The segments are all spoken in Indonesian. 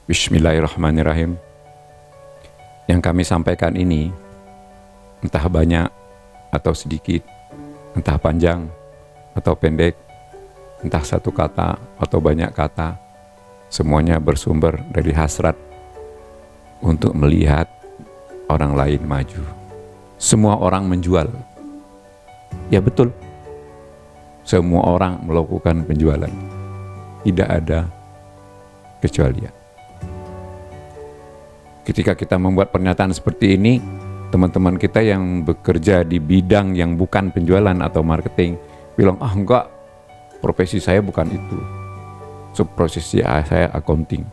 Bismillahirrahmanirrahim. Yang kami sampaikan ini entah banyak atau sedikit, entah panjang atau pendek, entah satu kata atau banyak kata, semuanya bersumber dari hasrat untuk melihat orang lain maju. Semua orang menjual. Ya betul. Semua orang melakukan penjualan. Tidak ada kecualian. Ketika kita membuat pernyataan seperti ini, teman-teman kita yang bekerja di bidang yang bukan penjualan atau marketing bilang, enggak, profesi saya bukan itu. Profesi saya accounting,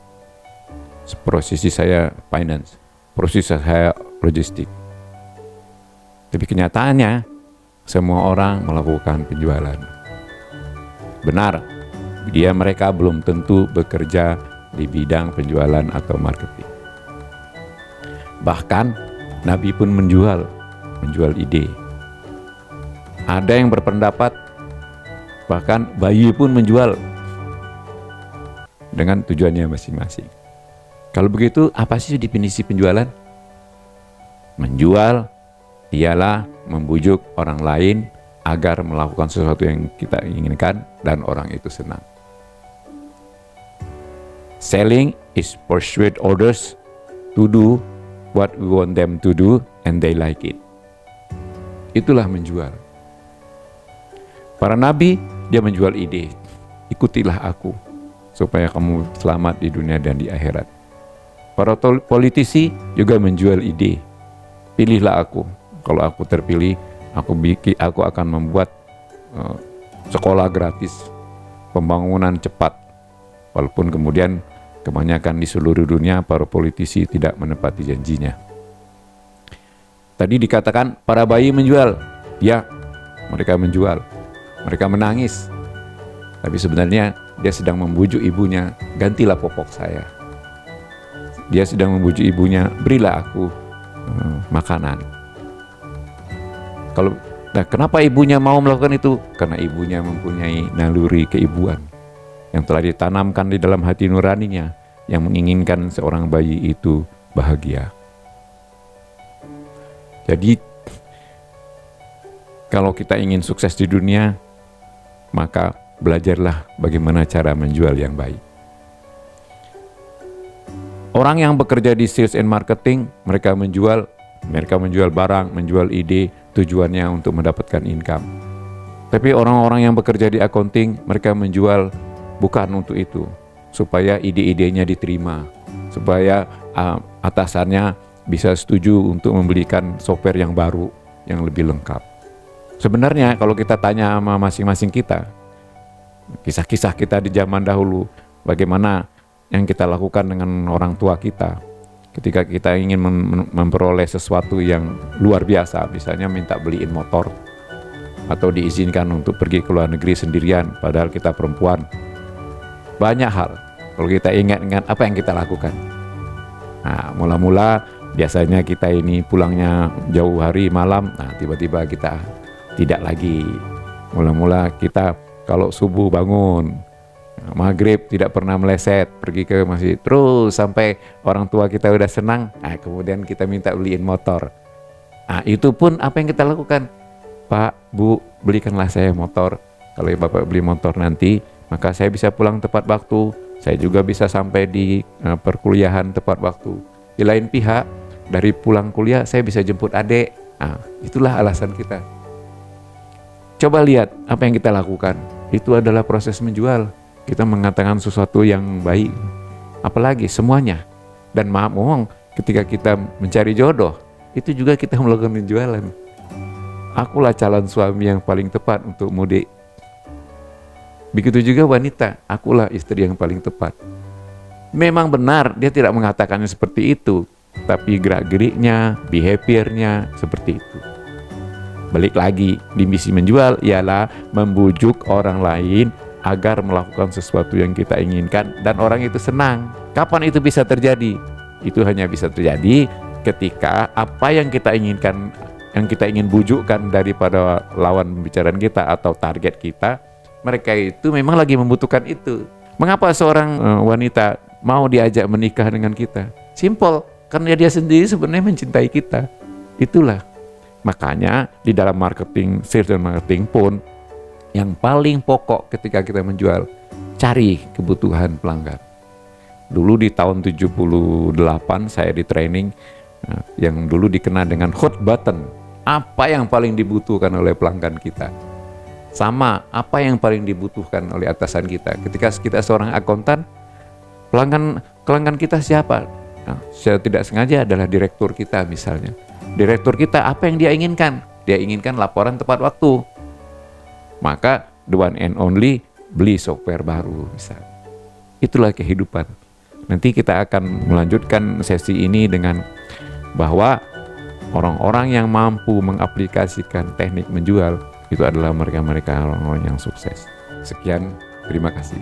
profesi saya finance, profesi saya logistik. Tapi kenyataannya, semua orang melakukan penjualan. Benar, mereka belum tentu bekerja di bidang penjualan atau marketing. Bahkan Nabi pun menjual ide. Ada yang berpendapat bahkan bayi pun menjual dengan tujuannya masing-masing. Kalau begitu, apa sih definisi penjualan? Menjual ialah membujuk orang lain agar melakukan sesuatu yang kita inginkan dan orang itu senang. Selling is persuade others to do what we want them to do and they like it. Itulah menjual. Para nabi, dia menjual ide. Ikutilah aku supaya kamu selamat di dunia dan di akhirat. Para politisi juga menjual ide. Pilihlah aku. Kalau aku terpilih, aku akan membuat sekolah gratis, pembangunan cepat. Walaupun kemudian kebanyakan di seluruh dunia para politisi tidak menepati janjinya. Tadi dikatakan para bayi menjual. Ya, mereka menjual. Mereka menangis. Tapi sebenarnya dia sedang membujuk ibunya, gantilah popok saya. Dia sedang membujuk ibunya, berilah aku makanan. Kenapa ibunya mau melakukan itu? Karena ibunya mempunyai naluri keibuan yang telah ditanamkan di dalam hati nuraninya, yang menginginkan seorang bayi itu bahagia. Jadi, kalau kita ingin sukses di dunia, maka belajarlah bagaimana cara menjual yang baik. Orang yang bekerja di sales and marketing, mereka menjual barang, menjual ide, tujuannya untuk mendapatkan income. Tapi orang-orang yang bekerja di accounting, mereka menjual bukan untuk itu, supaya ide-idenya diterima, supaya atasannya bisa setuju untuk membelikan software yang baru, yang lebih lengkap. Sebenarnya kalau kita tanya sama masing-masing kita, kisah-kisah kita di zaman dahulu, bagaimana yang kita lakukan dengan orang tua kita, ketika kita ingin memperoleh sesuatu yang luar biasa, misalnya minta beliin motor, atau diizinkan untuk pergi ke luar negeri sendirian, padahal kita perempuan. Banyak hal, kalau kita ingat-ingat apa yang kita lakukan. Nah, mula-mula biasanya kita ini pulangnya jauh hari malam, nah tiba-tiba kita tidak lagi. Mula-mula kita kalau subuh bangun, maghrib tidak pernah meleset, pergi ke masjid, terus sampai orang tua kita udah senang, nah kemudian kita minta beliin motor. Nah itu pun apa yang kita lakukan. Pak, Bu, belikanlah saya motor. Kalau Bapak beli motor nanti, maka saya bisa pulang tepat waktu, saya juga bisa sampai di perkuliahan tepat waktu. Di lain pihak, dari pulang kuliah saya bisa jemput adik. Nah, itulah alasan kita. Coba lihat apa yang kita lakukan. Itu adalah proses menjual. Kita mengatakan sesuatu yang baik. Apalagi semuanya. Dan mohon, ketika kita mencari jodoh, itu juga kita melakukan penjualan. Akulah calon suami yang paling tepat untuk mudik. Begitu juga wanita, akulah istri yang paling tepat. Memang benar dia tidak mengatakannya seperti itu, tapi gerak-geriknya, behaviornya seperti itu. Balik lagi, di misi menjual ialah membujuk orang lain agar melakukan sesuatu yang kita inginkan dan orang itu senang. Kapan itu bisa terjadi? Itu hanya bisa terjadi ketika apa yang kita inginkan, yang kita ingin bujukkan daripada lawan pembicaraan kita atau target kita, mereka itu memang lagi membutuhkan itu. Mengapa seorang wanita mau diajak menikah dengan kita? Simple, karena dia sendiri sebenarnya mencintai kita. Itulah. Makanya di dalam marketing, sales dan marketing pun, yang paling pokok ketika kita menjual, cari kebutuhan pelanggan. Dulu di tahun 78 saya di training, yang dulu dikenal dengan hot button. Apa yang paling dibutuhkan oleh pelanggan kita? Sama, apa yang paling dibutuhkan oleh atasan kita? Ketika kita seorang akuntan, pelanggan kita siapa? Nah, secara tidak sengaja adalah direktur kita misalnya. Direktur kita apa yang dia inginkan? Dia inginkan laporan tepat waktu. Maka the one and only, beli software baru misalnya. Itulah kehidupan. Nanti kita akan melanjutkan sesi ini dengan bahwa orang-orang yang mampu mengaplikasikan teknik menjual itu adalah mereka-mereka orang-orang yang sukses. Sekian, terima kasih.